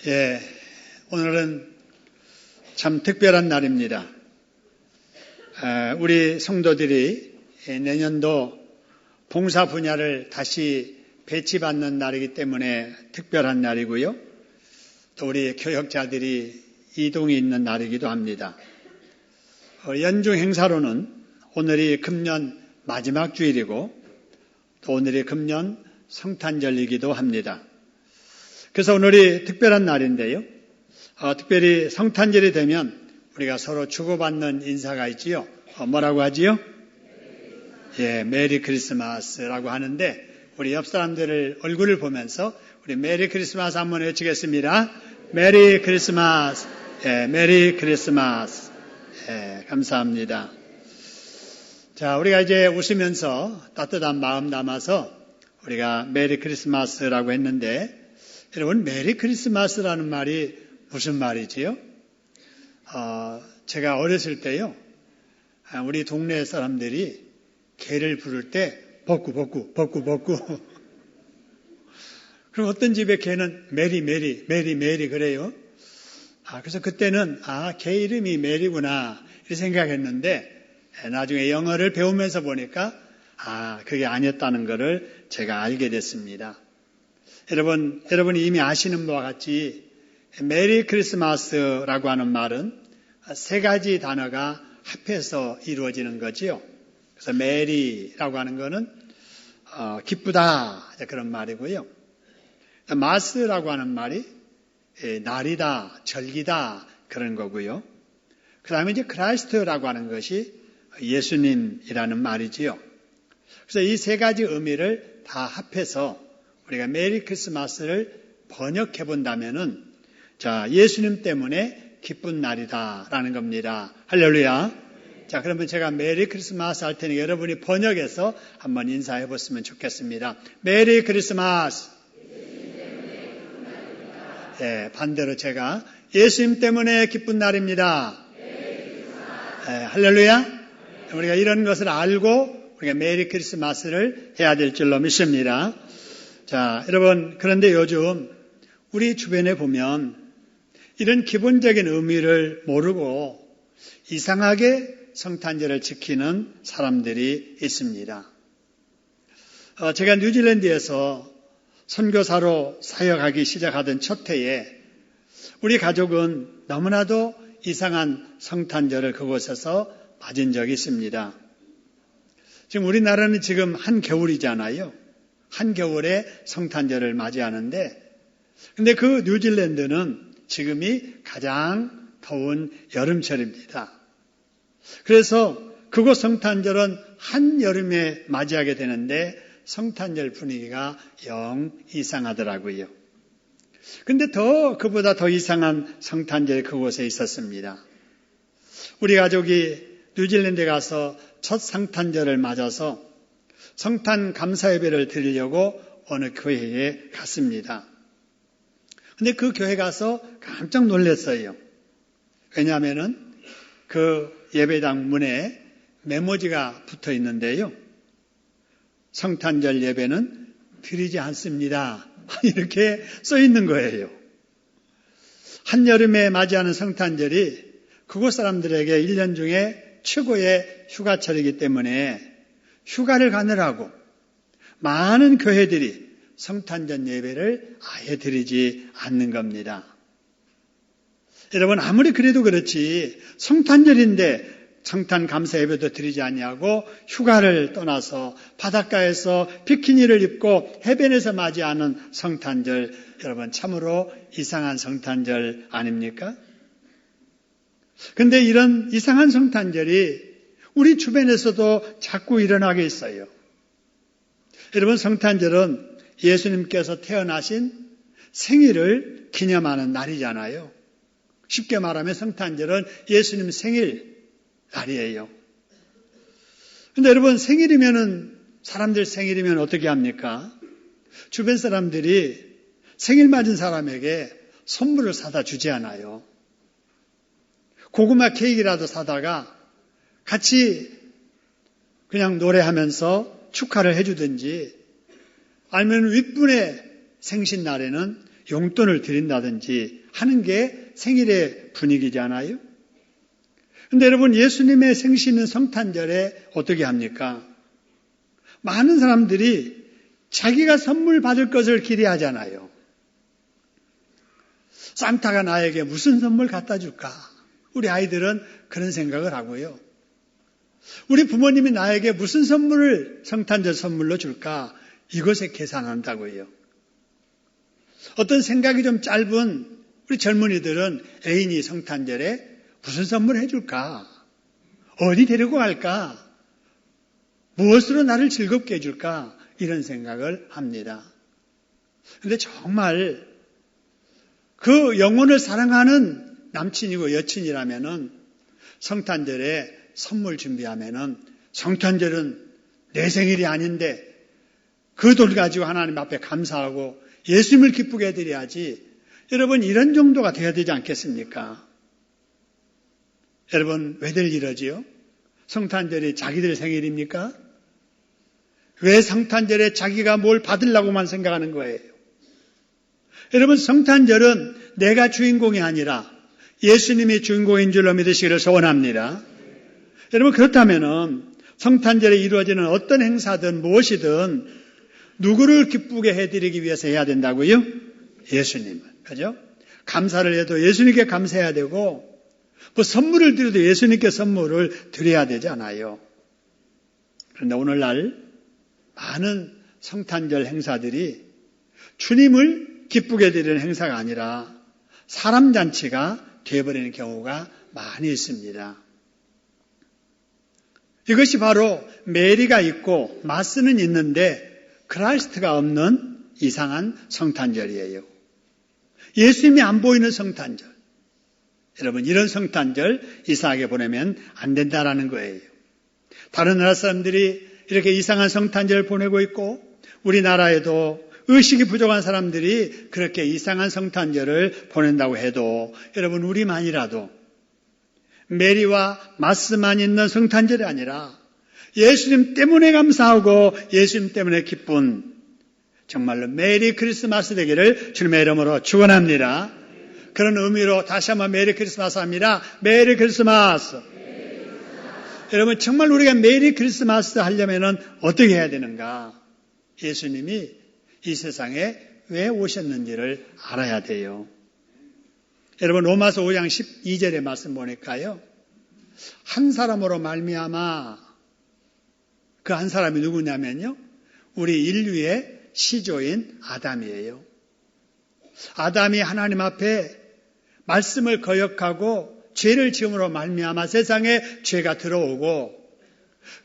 예, 오늘은 참 특별한 날입니다. 우리 성도들이 내년도 봉사 분야를 다시 배치받는 날이기 때문에 특별한 날이고요. 또 우리 교역자들이 이동이 있는 날이기도 합니다. 연중 행사로는 오늘이 금년 마지막 주일이고 또 오늘이 금년 성탄절이기도 합니다. 그래서 오늘이 특별한 날인데요. 특별히 성탄절이 되면 우리가 서로 주고받는 인사가 있지요. 뭐라고 하지요? 예, 메리 크리스마스라고 하는데 우리 옆 사람들을 얼굴을 보면서 우리 메리 크리스마스 한번 외치겠습니다. 메리 크리스마스. 예, 메리 크리스마스. 예, 감사합니다. 자, 우리가 이제 웃으면서 따뜻한 마음 담아서 우리가 메리 크리스마스라고 했는데 여러분, 메리 크리스마스라는 말이 무슨 말이지요? 제가 어렸을 때요, 우리 동네 사람들이 개를 부를 때 벚구. 그럼 어떤 집에 개는 메리 그래요. 그래서 그때는 개 이름이 메리구나 이렇게 생각했는데 나중에 영어를 배우면서 보니까 그게 아니었다는 것을 제가 알게 됐습니다. 여러분이 이미 아시는 바와 같이 메리 크리스마스라고 하는 말은 세 가지 단어가 합해서 이루어지는 거지요. 그래서 메리라고 하는 것은 기쁘다 그런 말이고요. 마스라고 하는 말이 날이다, 절기다 그런 거고요. 그 다음에 이제 크라이스트라고 하는 것이 예수님이라는 말이지요. 그래서 이 세 가지 의미를 다 합해서 우리가 메리 크리스마스를 번역해 본다면은 예수님 때문에 기쁜 날이다라는 겁니다. 할렐루야. 자, 그러면 제가 메리 크리스마스 할 테니 여러분이 번역해서 한번 인사해 보시면 좋겠습니다. 메리 크리스마스. 예, 반대로 제가 예수님 때문에 기쁜 날입니다. 예, 할렐루야. 우리가 이런 것을 알고 우리가 메리 크리스마스를 해야 될 줄로 믿습니다. 자, 여러분, 그런데 요즘 우리 주변에 보면 이런 기본적인 의미를 모르고 이상하게 성탄절을 지키는 사람들이 있습니다. 제가 뉴질랜드에서 선교사로 사역하기 시작하던 첫 해에 우리 가족은 너무나도 이상한 성탄절을 그곳에서 맞은 적이 있습니다. 지금 우리나라는 지금 한겨울이잖아요. 한겨울에 성탄절을 맞이하는데 근데 그 뉴질랜드는 지금이 가장 더운 여름철입니다. 그래서 그곳 성탄절은 한여름에 맞이하게 되는데 성탄절 분위기가 영 이상하더라고요. 근데 그보다 더 이상한 성탄절이 그곳에 있었습니다. 우리 가족이 뉴질랜드에 가서 첫 성탄절을 맞아서 성탄 감사 예배를 드리려고 어느 교회에 갔습니다. 근데 그 교회 가서 깜짝 놀랐어요. 왜냐하면은 그 예배당 문에 메모지가 붙어 있는데요. 성탄절 예배는 드리지 않습니다. 이렇게 써 있는 거예요. 한여름에 맞이하는 성탄절이 그곳 사람들에게 1년 중에 최고의 휴가철이기 때문에 휴가를 가느라고 많은 교회들이 성탄절 예배를 아예 드리지 않는 겁니다. 여러분, 아무리 그래도 그렇지 성탄절인데 성탄 감사 예배도 드리지 않냐고 휴가를 떠나서 바닷가에서 비키니를 입고 해변에서 맞이하는 성탄절, 여러분 참으로 이상한 성탄절 아닙니까? 그런데 이런 이상한 성탄절이 우리 주변에서도 자꾸 일어나게 있어요. 여러분, 성탄절은 예수님께서 태어나신 생일을 기념하는 날이잖아요. 쉽게 말하면 성탄절은 예수님 생일 날이에요. 그런데 여러분, 사람들 생일이면 어떻게 합니까? 주변 사람들이 생일 맞은 사람에게 선물을 사다 주지 않아요. 고구마 케이크라도 사다가 같이 그냥 노래하면서 축하를 해주든지 아니면 윗분의 생신날에는 용돈을 드린다든지 하는 게 생일의 분위기잖아요. 근데 여러분, 예수님의 생신 있는 성탄절에 어떻게 합니까? 많은 사람들이 자기가 선물 받을 것을 기대하잖아요. 산타가 나에게 무슨 선물 갖다 줄까? 우리 아이들은 그런 생각을 하고요. 우리 부모님이 나에게 무슨 선물을 성탄절 선물로 줄까? 이것에 계산한다고요. 어떤 생각이 좀 짧은 우리 젊은이들은 애인이 성탄절에 무슨 선물 해줄까? 어디 데리고 갈까? 무엇으로 나를 즐겁게 해줄까? 이런 생각을 합니다. 그런데 정말 그 영혼을 사랑하는 남친이고 여친이라면은 성탄절에 선물 준비하면은 성탄절은 내 생일이 아닌데 그 돈 가지고 하나님 앞에 감사하고 예수님을 기쁘게 해드려야지. 여러분, 이런 정도가 되어야 되지 않겠습니까? 여러분, 왜들 이러지요? 성탄절이 자기들 생일입니까? 왜 성탄절에 자기가 뭘 받으려고만 생각하는 거예요? 여러분, 성탄절은 내가 주인공이 아니라 예수님이 주인공인 줄로 믿으시기를 소원합니다. 여러분, 그렇다면은 성탄절에 이루어지는 어떤 행사든 무엇이든 누구를 기쁘게 해드리기 위해서 해야 된다고요? 예수님을. 그죠? 감사를 해도 예수님께 감사해야 되고, 뭐 선물을 드려도 예수님께 선물을 드려야 되잖아요. 그런데 오늘날 많은 성탄절 행사들이 주님을 기쁘게 드리는 행사가 아니라 사람 잔치가 되어버리는 경우가 많이 있습니다. 이것이 바로 메리가 있고 마스는 있는데 크라이스트가 없는 이상한 성탄절이에요. 예수님이 안 보이는 성탄절. 여러분, 이런 성탄절 이상하게 보내면 안 된다라는 거예요. 다른 나라 사람들이 이렇게 이상한 성탄절을 보내고 있고 우리나라에도 의식이 부족한 사람들이 그렇게 이상한 성탄절을 보낸다고 해도 여러분, 우리만이라도 메리와 마스만 있는 성탄절이 아니라 예수님 때문에 감사하고 예수님 때문에 기쁜 정말로 메리 크리스마스 되기를 주님의 이름으로 축원합니다. 그런 의미로 다시 한번 메리 크리스마스 합니다. 메리 크리스마스. 여러분, 정말 우리가 메리 크리스마스 하려면 어떻게 해야 되는가? 예수님이 이 세상에 왜 오셨는지를 알아야 돼요. 여러분, 로마서 5장 12절의 말씀 보니까요, 한 사람으로 말미암아, 그 한 사람이 누구냐면요, 우리 인류의 시조인 아담이에요. 아담이 하나님 앞에 말씀을 거역하고 죄를 지음으로 말미암아 세상에 죄가 들어오고,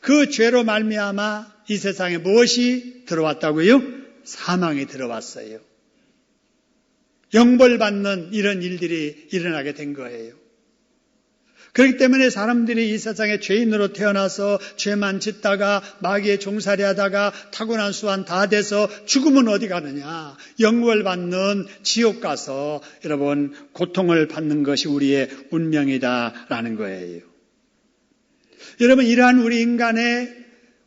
그 죄로 말미암아 이 세상에 무엇이 들어왔다고요? 사망이 들어왔어요. 영벌받는 이런 일들이 일어나게 된 거예요. 그렇기 때문에 사람들이 이 세상에 죄인으로 태어나서 죄만 짓다가 마귀의 종살이 하다가 타고난 수완 다 돼서 죽으면 어디 가느냐? 영벌받는 지옥 가서 여러분 고통을 받는 것이 우리의 운명이다라는 거예요. 여러분, 이러한 우리 인간의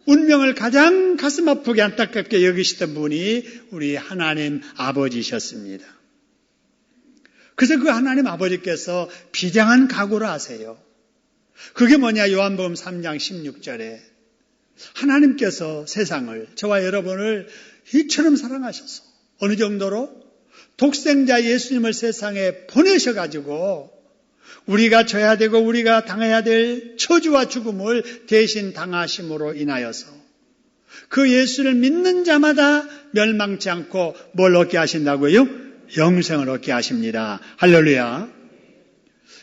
운명을 가장 가슴 아프게 안타깝게 여기시던 분이 우리 하나님 아버지셨습니다. 그래서 그 하나님 아버지께서 비장한 각오를 하세요. 그게 뭐냐? 요한복음 3장 16절에 하나님께서 세상을, 저와 여러분을 이처럼 사랑하셔서 어느 정도로 독생자 예수님을 세상에 보내셔가지고 우리가 져야 되고 우리가 당해야 될 저주와 죽음을 대신 당하심으로 인하여서 그 예수를 믿는 자마다 멸망치 않고 뭘 얻게 하신다고요? 영생을 얻게 하십니다. 할렐루야.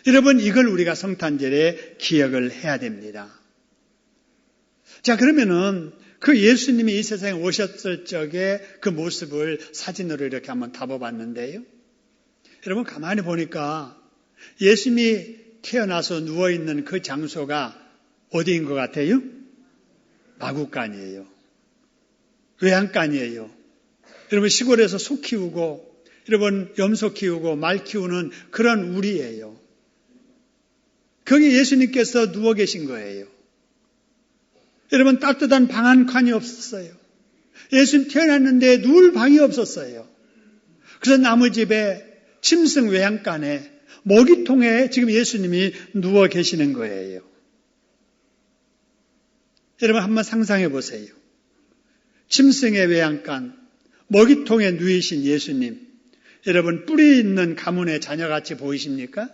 여러분, 이걸 우리가 성탄절에 기억을 해야 됩니다. 자, 그러면은 그 예수님이 이 세상에 오셨을 적에 그 모습을 사진으로 이렇게 한번 담아봤는데요. 여러분, 가만히 보니까 예수님이 태어나서 누워있는 그 장소가 어디인 것 같아요? 마구간이에요. 외양간이에요. 여러분, 시골에서 소 키우고 여러분 염소 키우고 말 키우는 그런 우리예요. 거기 예수님께서 누워 계신 거예요. 여러분, 따뜻한 방 한 칸이 없었어요. 예수님 태어났는데 누울 방이 없었어요. 그래서 나무집에 짐승 외양간에 먹이통에 지금 예수님이 누워 계시는 거예요. 여러분 한번 상상해 보세요. 짐승의 외양간, 먹이통에 누이신 예수님. 여러분 뿌리 있는 가문의 자녀같이 보이십니까?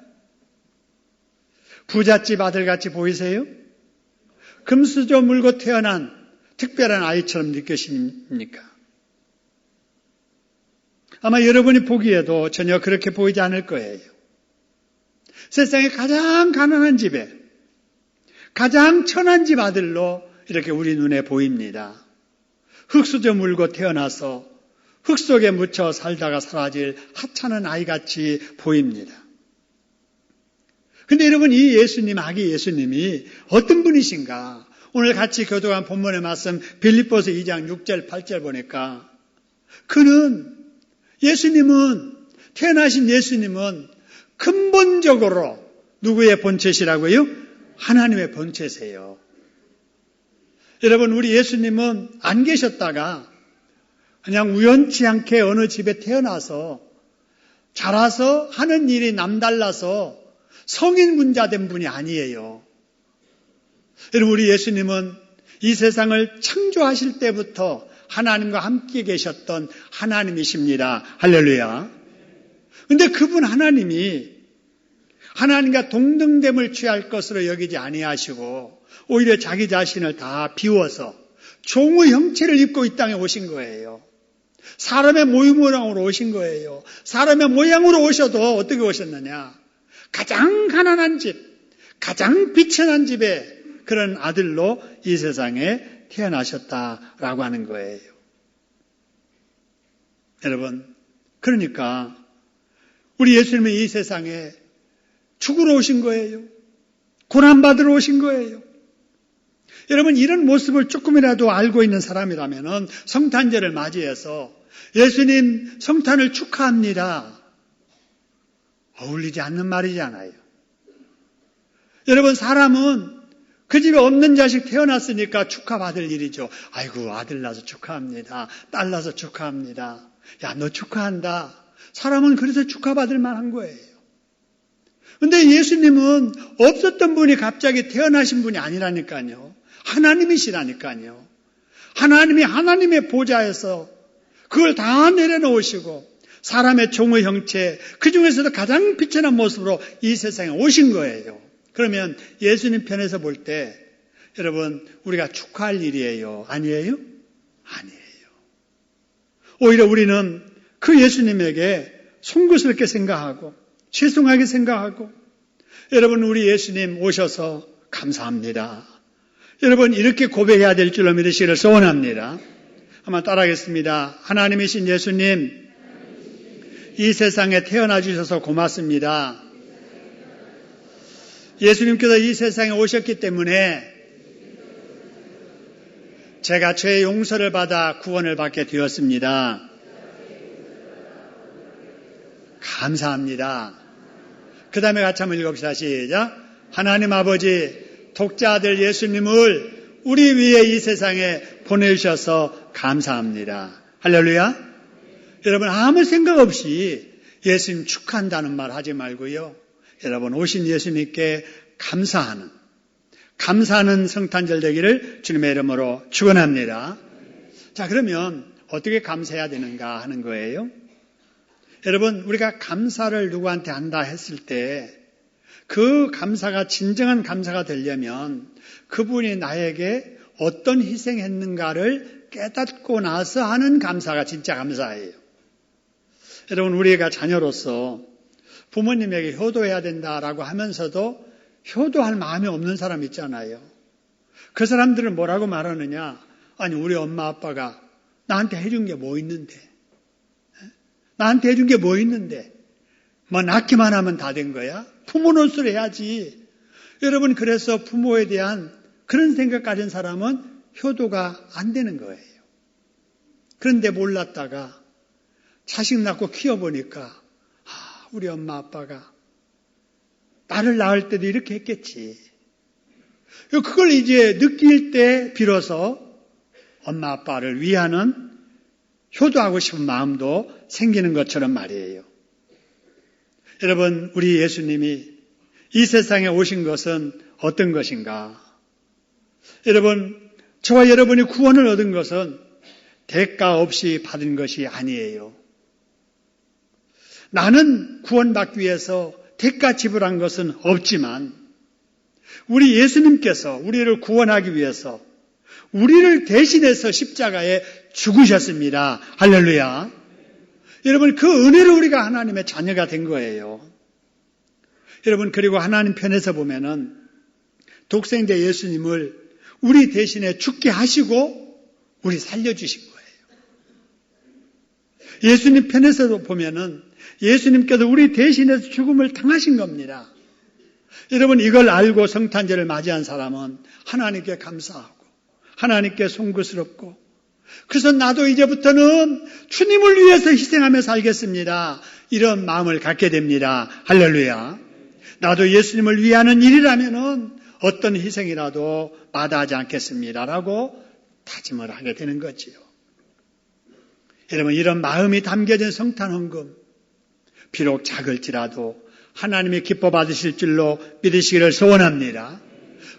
부잣집 아들같이 보이세요? 금수저 물고 태어난 특별한 아이처럼 느껴집니까? 아마 여러분이 보기에도 전혀 그렇게 보이지 않을 거예요. 세상에 가장 가난한 집에 가장 천한 집 아들로 이렇게 우리 눈에 보입니다. 흙수저 물고 태어나서 흙 속에 묻혀 살다가 사라질 하찮은 아이같이 보입니다. 근데 여러분 이 예수님, 아기 예수님이 어떤 분이신가? 오늘 같이 교독한 본문의 말씀 빌립보서 2장 6절 8절 보니까 그는 예수님은 태어나신 예수님은 근본적으로 누구의 본체시라고요? 하나님의 본체세요. 여러분 우리 예수님은 안 계셨다가 그냥 우연치 않게 어느 집에 태어나서 자라서 하는 일이 남달라서 성인 군자 된 분이 아니에요. 여러분 우리 예수님은 이 세상을 창조하실 때부터 하나님과 함께 계셨던 하나님이십니다. 할렐루야. 근데 그분 하나님이 하나님과 동등됨을 취할 것으로 여기지 아니하시고 오히려 자기 자신을 다 비워서 종의 형체를 입고 이 땅에 오신 거예요. 사람의 모양으로 오신 거예요. 사람의 모양으로 오셔도 어떻게 오셨느냐? 가장 가난한 집, 가장 비천한 집에 그런 아들로 이 세상에 태어나셨다라고 하는 거예요. 여러분, 그러니까 우리 예수님은 이 세상에 죽으러 오신 거예요. 고난받으러 오신 거예요. 여러분 이런 모습을 조금이라도 알고 있는 사람이라면 성탄절을 맞이해서 예수님 성탄을 축하합니다. 어울리지 않는 말이잖아요. 여러분 사람은 그 집에 없는 자식 태어났으니까 축하받을 일이죠. 아이고 아들 낳아서 축하합니다. 딸 낳아서 축하합니다. 야 너 축하한다. 사람은 그래서 축하받을 만한 거예요. 근데 예수님은 없었던 분이 갑자기 태어나신 분이 아니라니까요. 하나님이시라니까요. 하나님이 하나님의 보좌에서 그걸 다 내려놓으시고 사람의 종의 형체, 그 중에서도 가장 비천한 모습으로 이 세상에 오신 거예요. 그러면 예수님 편에서 볼 때 여러분 우리가 축하할 일이에요? 아니에요? 아니에요. 오히려 우리는 그 예수님에게 송구스럽게 생각하고 죄송하게 생각하고 여러분 우리 예수님 오셔서 감사합니다. 여러분 이렇게 고백해야 될 줄로 믿으시기를 소원합니다. 한번 따라하겠습니다. 하나님이신 예수님 이 세상에 태어나 주셔서 고맙습니다. 예수님께서 이 세상에 오셨기 때문에 제가 죄의 용서를 받아 구원을 받게 되었습니다. 감사합니다. 그 다음에 같이 한번 읽읍시다. 시작. 하나님 아버지 독자 아들 예수님을 우리 위해 이 세상에 보내주셔서 감사합니다. 할렐루야. 여러분 아무 생각 없이 예수님 축하한다는 말 하지 말고요. 여러분 오신 예수님께 감사하는 성탄절 되기를 주님의 이름으로 축원합니다. 자 그러면 어떻게 감사해야 되는가 하는 거예요. 여러분 우리가 감사를 누구한테 한다 했을 때 그 감사가 진정한 감사가 되려면 그분이 나에게 어떤 희생했는가를 깨닫고 나서 하는 감사가 진짜 감사예요. 여러분 우리가 자녀로서 부모님에게 효도해야 된다라고 하면서도 효도할 마음이 없는 사람 있잖아요. 그 사람들은 뭐라고 말하느냐? 아니 우리 엄마 아빠가 나한테 해준 게 뭐 있는데? 나한테 해준 게 뭐 있는데? 뭐 낳기만 하면 다 된 거야? 부모 노릇을 해야지. 여러분 그래서 부모에 대한 그런 생각 가진 사람은 효도가 안 되는 거예요. 그런데 몰랐다가 자식 낳고 키워보니까 우리 엄마 아빠가 나를 낳을 때도 이렇게 했겠지. 그걸 이제 느낄 때 비로소 엄마 아빠를 위하는 효도하고 싶은 마음도 생기는 것처럼 말이에요. 여러분, 우리 예수님이 이 세상에 오신 것은 어떤 것인가? 여러분, 저와 여러분이 구원을 얻은 것은 대가 없이 받은 것이 아니에요. 나는 구원받기 위해서 대가 지불한 것은 없지만 우리 예수님께서 우리를 구원하기 위해서 우리를 대신해서 십자가에 죽으셨습니다. 할렐루야. 여러분, 그 은혜로 우리가 하나님의 자녀가 된 거예요. 여러분, 그리고 하나님 편에서 보면은 독생자 예수님을 우리 대신에 죽게 하시고 우리 살려주신 거예요. 예수님 편에서도 보면은 예수님께서 우리 대신해서 죽음을 당하신 겁니다. 여러분, 이걸 알고 성탄절을 맞이한 사람은 하나님께 감사하고 하나님께 송구스럽고, 그래서 나도 이제부터는 주님을 위해서 희생하며 살겠습니다, 이런 마음을 갖게 됩니다. 할렐루야. 나도 예수님을 위하는 일이라면은 어떤 희생이라도 마다하지 않겠습니다라고 다짐을 하게 되는 거지요. 여러분, 이런 마음이 담겨진 성탄 헌금, 비록 작을지라도 하나님이 기뻐 받으실 줄로 믿으시기를 소원합니다.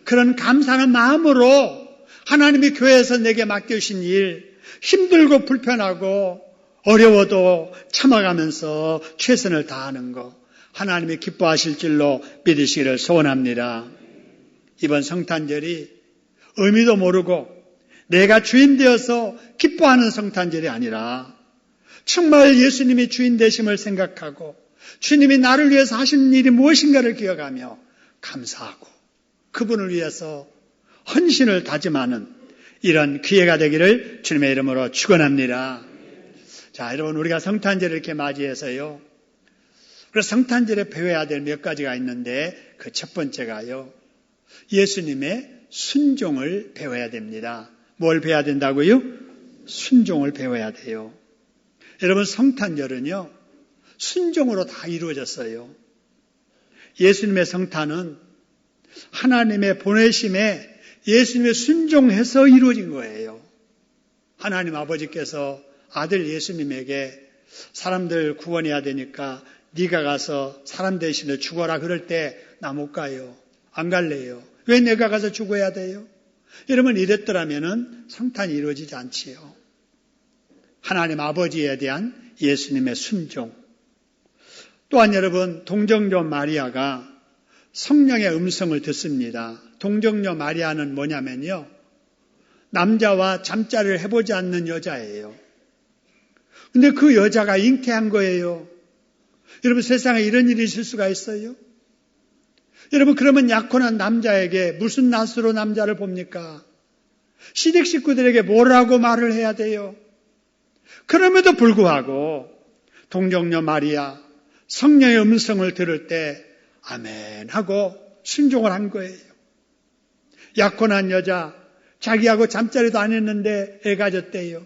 그런 감사하는 마음으로 하나님이 교회에서 내게 맡겨주신 일, 힘들고 불편하고 어려워도 참아가면서 최선을 다하는 것, 하나님이 기뻐하실 줄로 믿으시기를 소원합니다. 이번 성탄절이 의미도 모르고 내가 주인 되어서 기뻐하는 성탄절이 아니라 정말 예수님이 주인 되심을 생각하고 주님이 나를 위해서 하시는 일이 무엇인가를 기억하며 감사하고 그분을 위해서 헌신을 다짐하는 이런 기회가 되기를 주님의 이름으로 축원합니다. 자, 여러분, 우리가 성탄절을 이렇게 맞이해서요, 그래서 성탄절에 배워야 될 몇 가지가 있는데 그 첫 번째가요, 예수님의 순종을 배워야 됩니다. 뭘 배워야 된다고요? 순종을 배워야 돼요. 여러분, 성탄절은요, 순종으로 다 이루어졌어요. 예수님의 성탄은 하나님의 보내심에 예수님의 순종해서 이루어진 거예요. 하나님 아버지께서 아들 예수님에게 사람들 구원해야 되니까 네가 가서 사람 대신에 죽어라 그럴 때 나 못 가요. 안 갈래요. 왜 내가 가서 죽어야 돼요? 여러분, 이랬더라면은 성탄이 이루어지지 않지요. 하나님 아버지에 대한 예수님의 순종. 또한 여러분, 동정녀 마리아가 성령의 음성을 듣습니다. 동정녀 마리아는 뭐냐면요, 남자와 잠자리를 해보지 않는 여자예요. 근데 그 여자가 잉태한 거예요. 여러분, 세상에 이런 일이 있을 수가 있어요? 여러분, 그러면 약혼한 남자에게 무슨 낯으로 남자를 봅니까? 시댁 식구들에게 뭐라고 말을 해야 돼요? 그럼에도 불구하고 동정녀 마리아 성령의 음성을 들을 때 아멘 하고 순종을 한 거예요. 약혼한 여자, 자기하고 잠자리도 안 했는데 애 가졌대요.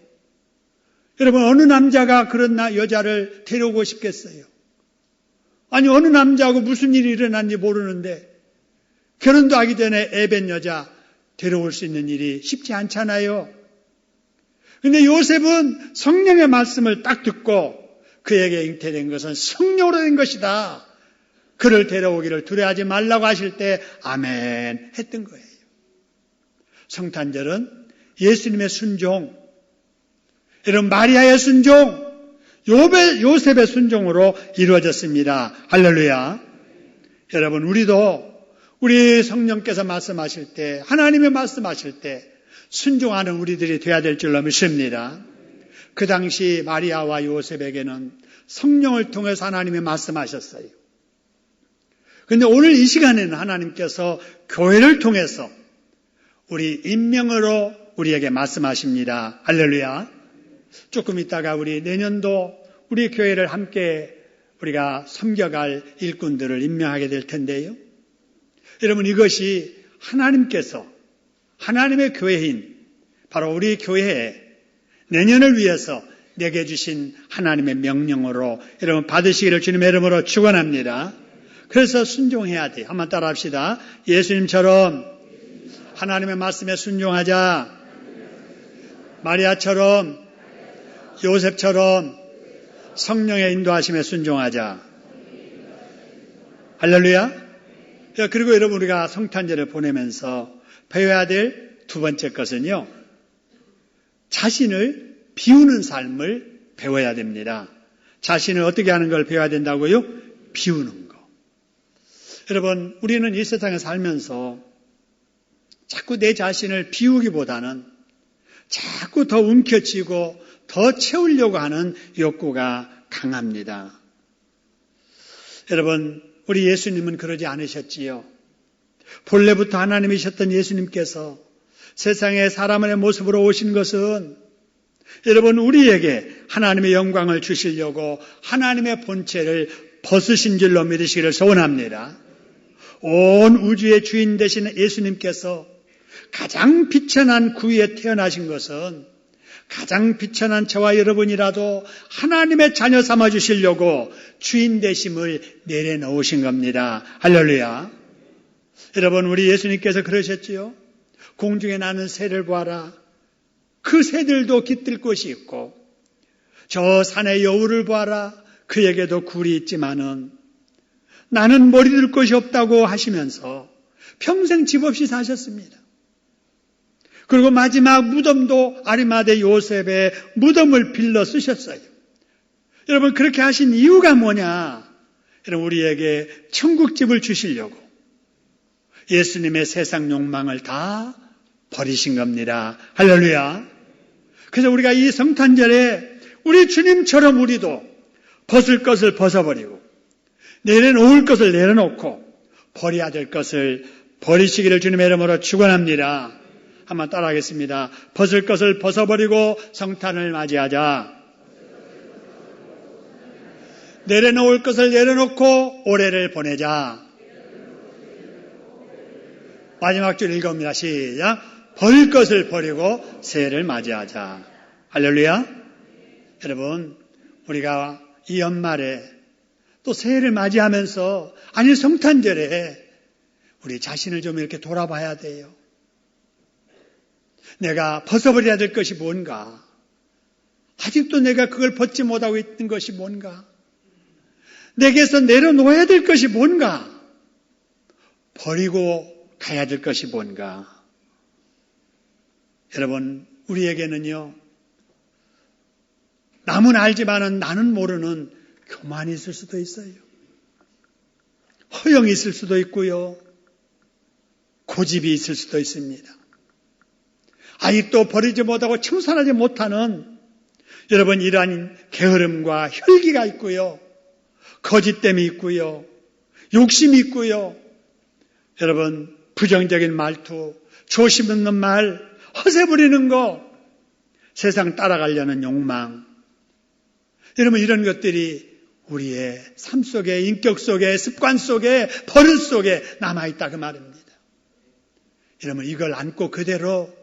여러분, 어느 남자가 그런 여자를 데려오고 싶겠어요? 아니, 어느 남자하고 무슨 일이 일어났는지 모르는데 결혼도 하기 전에 애 뵌 여자 데려올 수 있는 일이 쉽지 않잖아요. 그런데 요셉은 성령의 말씀을 딱 듣고 그에게 잉태된 것은 성령으로 된 것이다, 그를 데려오기를 두려워하지 말라고 하실 때 아멘 했던 거예요. 성탄절은 예수님의 순종, 이런 마리아의 순종, 요셉의 순종으로 이루어졌습니다. 할렐루야. 여러분, 우리도 우리 성령께서 말씀하실 때, 하나님의 말씀하실 때 순종하는 우리들이 되어야 될 줄로 믿습니다. 그 당시 마리아와 요셉에게는 성령을 통해서 하나님이 말씀하셨어요. 그런데 오늘 이 시간에는 하나님께서 교회를 통해서 우리 인명으로 우리에게 말씀하십니다. 할렐루야. 조금 있다가 우리 내년도 우리 교회를 함께 우리가 섬겨갈 일꾼들을 임명하게 될 텐데요. 여러분, 이것이 하나님께서 하나님의 교회인 바로 우리 교회에 내년을 위해서 내게 주신 하나님의 명령으로 여러분 받으시기를 주님의 이름으로 축원합니다. 그래서 순종해야 돼요. 한번 따라 합시다. 예수님처럼 하나님의 말씀에 순종하자. 마리아처럼, 요셉처럼 성령의 인도하심에 순종하자. 할렐루야. 그리고 여러분, 우리가 성탄절을 보내면서 배워야 될 두 번째 것은요, 자신을 비우는 삶을 배워야 됩니다. 자신을 어떻게 하는 걸 배워야 된다고요? 비우는 거. 여러분, 우리는 이 세상에 살면서 자꾸 내 자신을 비우기보다는 자꾸 더 움켜쥐고 더 채우려고 하는 욕구가 강합니다. 여러분, 우리 예수님은 그러지 않으셨지요. 본래부터 하나님이셨던 예수님께서 세상에 사람의 모습으로 오신 것은 여러분, 우리에게 하나님의 영광을 주시려고 하나님의 본체를 벗으신 줄로 믿으시기를 소원합니다. 온 우주의 주인 되신 예수님께서 가장 비천한 구유에 태어나신 것은 가장 비천한 저와 여러분이라도 하나님의 자녀 삼아 주시려고 주인 되심을 내려놓으신 겁니다. 할렐루야. 여러분, 우리 예수님께서 그러셨지요. 공중에 나는 새를 보아라. 그 새들도 깃들 곳이 있고 저 산의 여우를 보아라. 그에게도 굴이 있지만은 나는 머리둘 곳이 없다고 하시면서 평생 집 없이 사셨습니다. 그리고 마지막 무덤도 아리마대 요셉의 무덤을 빌려 쓰셨어요. 여러분, 그렇게 하신 이유가 뭐냐? 여러분, 우리에게 천국집을 주시려고 예수님의 세상 욕망을 다 버리신 겁니다. 할렐루야. 그래서 우리가 이 성탄절에 우리 주님처럼 우리도 벗을 것을 벗어버리고 내려놓을 것을 내려놓고 버려야 될 것을 버리시기를 주님의 이름으로 축원합니다. 한번 따라하겠습니다. 벗을 것을 벗어버리고 성탄을 맞이하자. 내려놓을 것을 내려놓고 올해를 보내자. 마지막 줄 읽어봅니다. 시작. 버릴 것을 버리고 새해를 맞이하자. 할렐루야. 여러분, 우리가 이 연말에 또 새해를 맞이하면서, 아니 성탄절에 우리 자신을 좀 이렇게 돌아봐야 돼요. 내가 벗어버려야 될 것이 뭔가? 아직도 내가 그걸 벗지 못하고 있는 것이 뭔가? 내게서 내려놓아야 될 것이 뭔가? 버리고 가야 될 것이 뭔가? 여러분, 우리에게는요, 남은 알지만은 나는 모르는 교만이 있을 수도 있어요. 허영이 있을 수도 있고요. 고집이 있을 수도 있습니다. 아직도 버리지 못하고 청산하지 못하는 여러분 이러한 게으름과 혈기가 있고요. 거짓됨이 있고요. 욕심이 있고요. 여러분 부정적인 말투, 조심 없는 말, 허세 부리는 거, 세상 따라가려는 욕망. 여러분 이런 것들이 우리의 삶 속에, 인격 속에, 습관 속에, 버릇 속에 남아있다 그 말입니다. 여러분 이걸 안고 그대로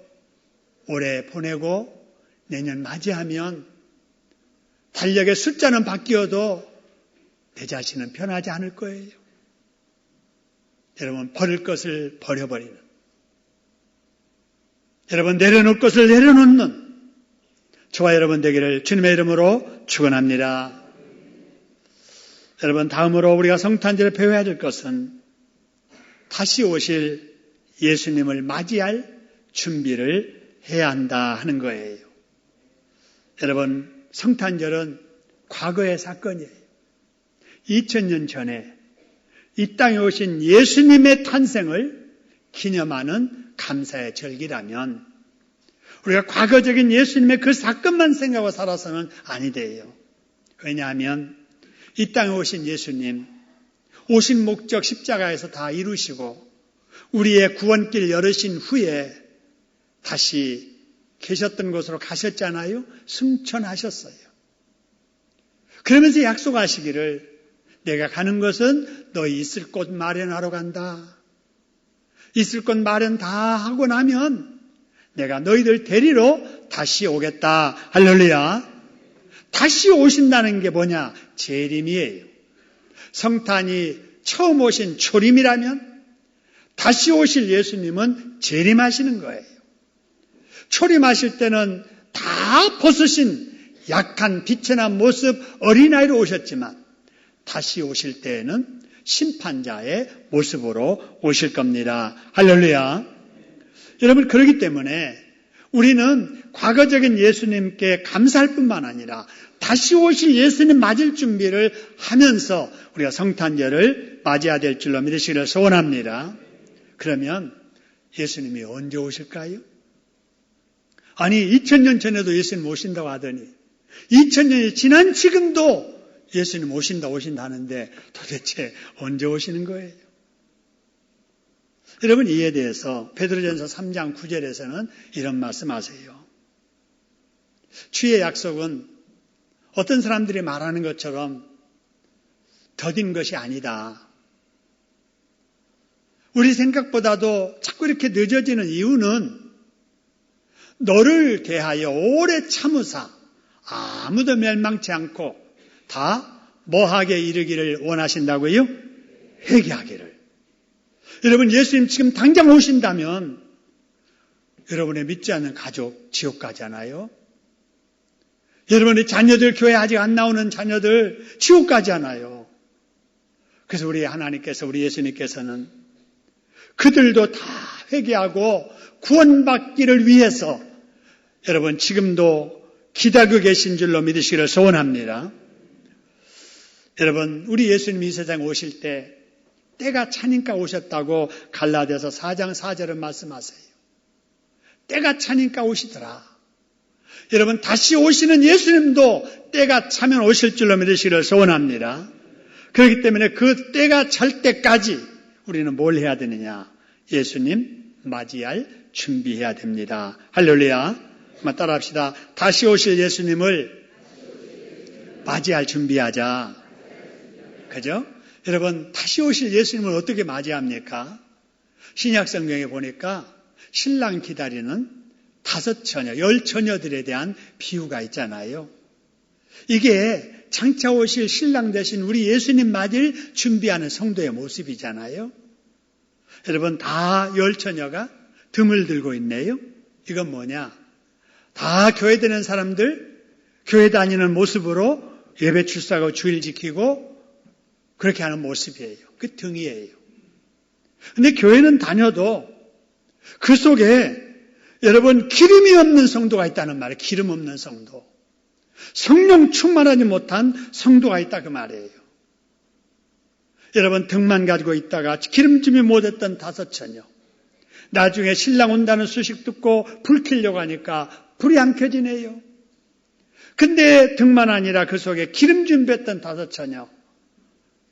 올해 보내고 내년 맞이하면 달력의 숫자는 바뀌어도 내 자신은 변하지 않을 거예요. 여러분 버릴 것을 버려버리는, 여러분 내려놓을 것을 내려놓는 저와 여러분 되기를 주님의 이름으로 축원합니다. 여러분 다음으로 우리가 성탄절에 배워야 될 것은 다시 오실 예수님을 맞이할 준비를 해야 한다 하는 거예요. 여러분 성탄절은 과거의 사건이에요. 2000년 전에 이 땅에 오신 예수님의 탄생을 기념하는 감사의 절기라면 우리가 과거적인 예수님의 그 사건만 생각하고 살아서는 아니 돼요. 왜냐하면 이 땅에 오신 예수님, 오신 목적 십자가에서 다 이루시고 우리의 구원길 열으신 후에 다시 계셨던 곳으로 가셨잖아요. 승천하셨어요. 그러면서 약속하시기를 내가 가는 것은 너희 있을 곳 마련하러 간다. 있을 곳 마련 다 하고 나면 내가 너희들 데리러 다시 오겠다. 할렐루야. 다시 오신다는 게 뭐냐? 재림이에요. 성탄이 처음 오신 초림이라면 다시 오실 예수님은 재림하시는 거예요. 초림하실 때는 다 벗으신 약한 빛의 난 모습 어린아이로 오셨지만 다시 오실 때에는 심판자의 모습으로 오실 겁니다. 할렐루야. 여러분, 그렇기 때문에 우리는 과거적인 예수님께 감사할 뿐만 아니라 다시 오실 예수님 맞을 준비를 하면서 우리가 성탄절을 맞이해야 될 줄로 믿으시기를 소원합니다. 그러면 예수님이 언제 오실까요? 아니, 2000년 전에도 예수님 오신다고 하더니 2000년이 지난 지금도 예수님 오신다 하는데 도대체 언제 오시는 거예요? 여러분, 이에 대해서 베드로전서 3장 9절에서는 이런 말씀하세요. 주의 약속은 어떤 사람들이 말하는 것처럼 더딘 것이 아니다. 우리 생각보다도 자꾸 이렇게 늦어지는 이유는 너를 대하여 오래 참으사 아무도 멸망치 않고 다 뭐하게 이르기를 원하신다고요? 회개하기를. 여러분, 예수님 지금 당장 오신다면 여러분의 믿지 않는 가족 지옥 가잖아요. 여러분의 자녀들, 교회 아직 안 나오는 자녀들 지옥 가잖아요. 그래서 우리 하나님께서, 우리 예수님께서는 그들도 다 회개하고 구원받기를 위해서 여러분 지금도 기다리고 계신 줄로 믿으시기를 소원합니다. 여러분, 우리 예수님이 이 세상에 오실 때 때가 차니까 오셨다고 갈라디아서 4장 4절은 말씀하세요. 때가 차니까 오시더라. 여러분, 다시 오시는 예수님도 때가 차면 오실 줄로 믿으시기를 소원합니다. 그렇기 때문에 그 때가 찰 때까지 우리는 뭘 해야 되느냐? 예수님 맞이할 준비해야 됩니다. 할렐루야. 한번 따라합시다. 다시 오실 예수님을 맞이할 준비하자. 그죠? 여러분, 다시 오실 예수님을 어떻게 맞이합니까? 신약 성경에 보니까 신랑 기다리는 5처녀, 10처녀들에 대한 비유가 있잖아요. 이게 장차 오실 신랑 되신 우리 예수님 맞이를 준비하는 성도의 모습이잖아요. 여러분, 다 10처녀가 등을 들고 있네요. 이건 뭐냐? 다 교회 다니는 사람들, 교회 다니는 모습으로 예배 출석하고 주일 지키고 그렇게 하는 모습이에요. 그 등이에요. 근데 교회는 다녀도 그 속에 여러분 기름이 없는 성도가 있다는 말이에요. 기름 없는 성도. 성령 충만하지 못한 성도가 있다 그 말이에요. 여러분, 등만 가지고 있다가 기름짐이 못했던 5처녀. 나중에 신랑 온다는 소식 듣고 불 켜려고 하니까 불이 안 켜지네요. 근데 등만 아니라 그 속에 기름짐 뱉던 5처녀.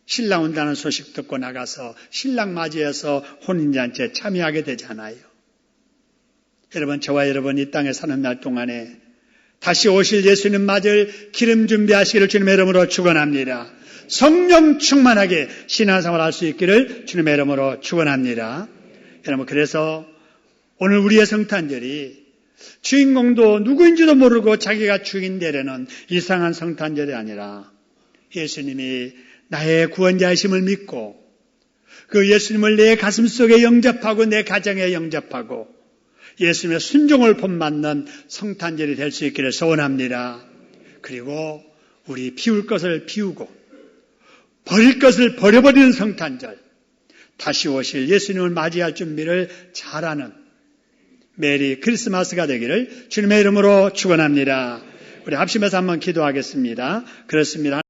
신랑 온다는 소식 듣고 나가서 신랑 맞이해서 혼인잔치에 참여하게 되잖아요. 여러분, 저와 여러분 이 땅에 사는 날 동안에 다시 오실 예수님 맞을 기름 준비하시기를 주님의 이름으로 축원합니다. 성령 충만하게 신앙생활 할 수 있기를 주님의 이름으로 축원합니다. 여러분, 그래서 오늘 우리의 성탄절이 주인공도 누구인지도 모르고 자기가 주인 되려는 이상한 성탄절이 아니라 예수님이 나의 구원자이심을 믿고 그 예수님을 내 가슴속에 영접하고 내 가정에 영접하고 예수님의 순종을 본받는 성탄절이 될 수 있기를 소원합니다. 그리고 우리 피울 것을 피우고 버릴 것을 버려버리는 성탄절, 다시 오실 예수님을 맞이할 준비를 잘하는 메리 크리스마스가 되기를 주님의 이름으로 축원합니다. 우리 합심해서 한번 기도하겠습니다. 그렇습니다.